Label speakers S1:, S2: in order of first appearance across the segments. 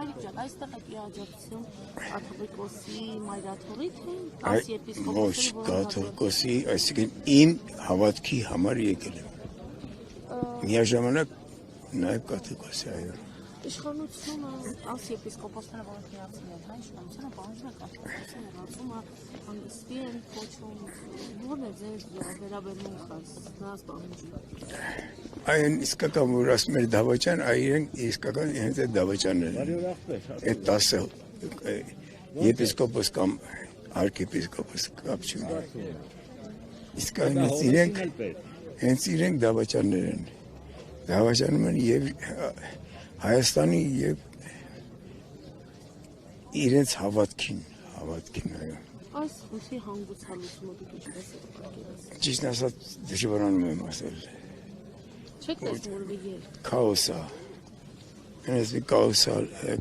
S1: Հայրիկ ջան, այստեղ եք աջակցում կաթողիկոսի մայրաթողի թե 10 եպիսկոպոսի
S2: կաթողիկոսի, այսինքն իմ հավատքի համար եկել եմ։ Միաժամանակ նաև կաթողիկոսի, այո։
S1: Իշխանությունը 10 եպիսկոպոսները, որոնք միացել են, հայ իշխանությունը պահանջում է կաթողիկոսի հեռացումը, հանգստի են կոչում, ո՞րն է ձեր վերաբերմունքը նրանց պահանջում։
S2: Այն իսկական, որ ասում էր դավաճան, այն իսկական հենց այդ դավաճաններն են։ Այդ 10 եպիսկոպոս կամ արքեպիսկոպոս կապ չունի։ Իսկական հենց իրենք դավաճաններ են։ Դավաճանում են և Հայաստանի և իրենց հավատքին, այո։
S1: Այս խնդրի հանգուցալուծումը դուք ինչպես եք պատկերացնում։
S2: Ճիշտն ասած դժվարանում եմ ասել։
S1: Չեք տեսնում որևէ ելք։
S2: Քաոսա։ Հենց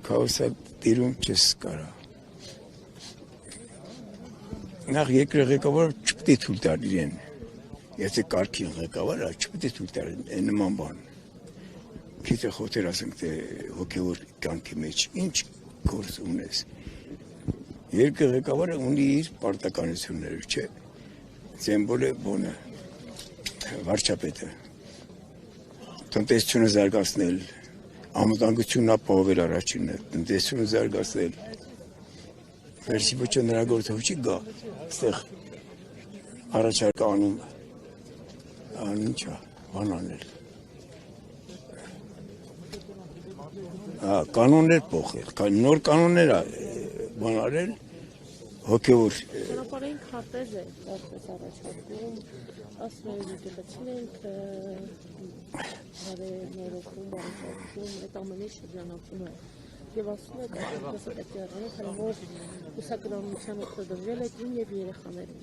S2: քաոսա տիրում չես կարա։ Նախ երկրի ղեկավարը չպետք է թույլ տար իրեն։ Եթե կարգին ղեկավարը չպետք է թույլ տար նման բան։ Գիտե խոթեր ասենք թե հոգևոր կյանքի մեջ ինչ գործ ունես։ Երկրի ղեկավարը ունի իր պարտականությունները, չէ։ Ձեմբոլ է բոնը, վարչապետը։ Տնտեսությունը զարգացնել, անվտանգությունն ապահովել առաջինը, տնտեսությունը զարգացնել։ Վերջի ոչը նրա գործով չի գա, այստեղ առաջարկ անում, ինչա, բան անել։ Կանոններ փոխել, նոր կանոններ բան արել, հոգևոր։
S1: Ճանապարհային քարտեզ է որպես առաջարկում, ասում են դիտեցին ենք բարենորոգում, առաջարկում, այդ ամենի շրջանակում է։ Եվ ասում է կաթողիկոսը պետք է եղանը, քանի որ ուսակրոնության օգտվել է կին և երեխաներում։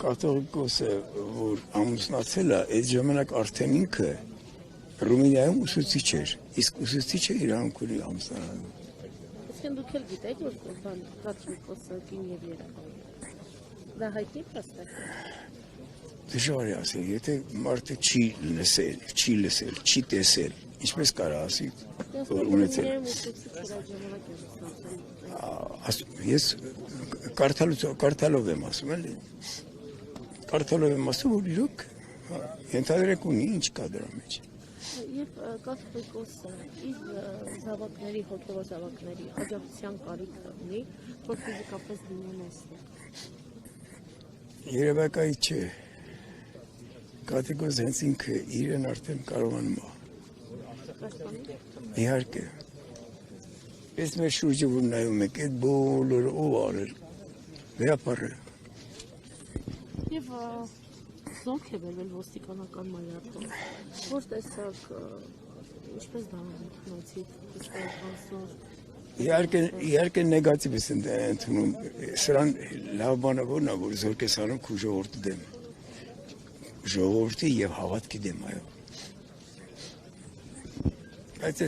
S2: Կաթողիկոսը, որ ամուսնացել է, այդ ժամանակ արդեն ինքը Ռումինիայում ուսուցիչ էր, իսկ ուսուցիչը իրանք ունի ամուսնանում։
S1: Այսինքն դուք էլ գիտեք, որ կաթողիկոսը կին և երեխա։ Դա հայտնի փաստակ է։
S2: Դժվար է ասել, եթե մարդը չի լսել, չի տեսել, ինչպես կարա ասի, որ ունեցել։ Ես կարդալով եմ ասում, էլի։ Կարդալով եմ ասում, որ իրոք ենթադրեք ունի, ինչ կա դրա մեջ։
S1: Եվ կաթողիկոսը իր զավակների, հոգևոր զավակների աջակցության կարիք ունի, որ ֆիզիկապես լինեն այստեղ։
S2: Երևակայի չէ։ Կաթողիկոսը հենց ինքը իրեն արդեն կարողանում է։ Իհարկե։ Ես մեր շուրջը որ նայում եք, այդ բոլորը ով արել, վերապարը։
S1: Եվ զոնք է վերվել ոստիկանական մայրաթող, որ տեսակ, ինչպես դա ընդունեցիք,
S2: Իհարկե նեգատիվ ես ընդունում, սրան լավ բանը որն է, որ զորք ես անում քու ժողովրդի դեմ, ժողովրդի և հավատքի դեմ, այո։ Բայց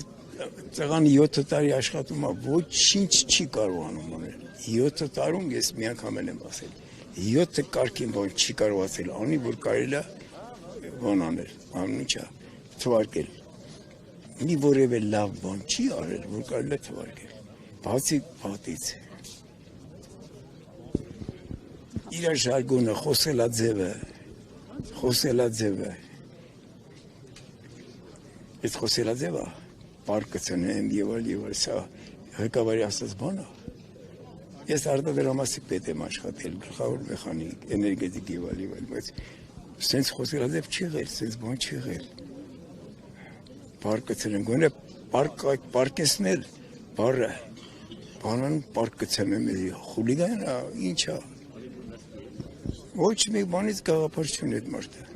S2: ծղան 7 տարի աշխատում է, ոչինչ չի կարողանում անել, 7 տարում ես մի անգամ եմ ասել, 7 կարգին բան չի կարողացել անի, որ կարելի է բան անել, անունչա, թվարկել։ Մի որևէ լավ բան չի արել, որ կարելի է թվարկել, բացի պատից։ Իր ժարգոնը, խոսելաձևը, այդ խոսելաձևը, պարկը ծնեմ և այլ, սա ղեկավարի ասած բան է։ Ես արտադրամասի պետ եմ աշխատել, գլխավոր մեխանիկ, էներգետիկ և այլ, բայց սենց խոսելաձև չի եղել, սենց բան չի եղել։ Պարկը ծնեմ, գոնե պարկեսնել, բարը, բանան պարկը ծնեմ, խուլիգան, ինչա։ Ոչ մի բանից գաղափար չունի այդ մարդը։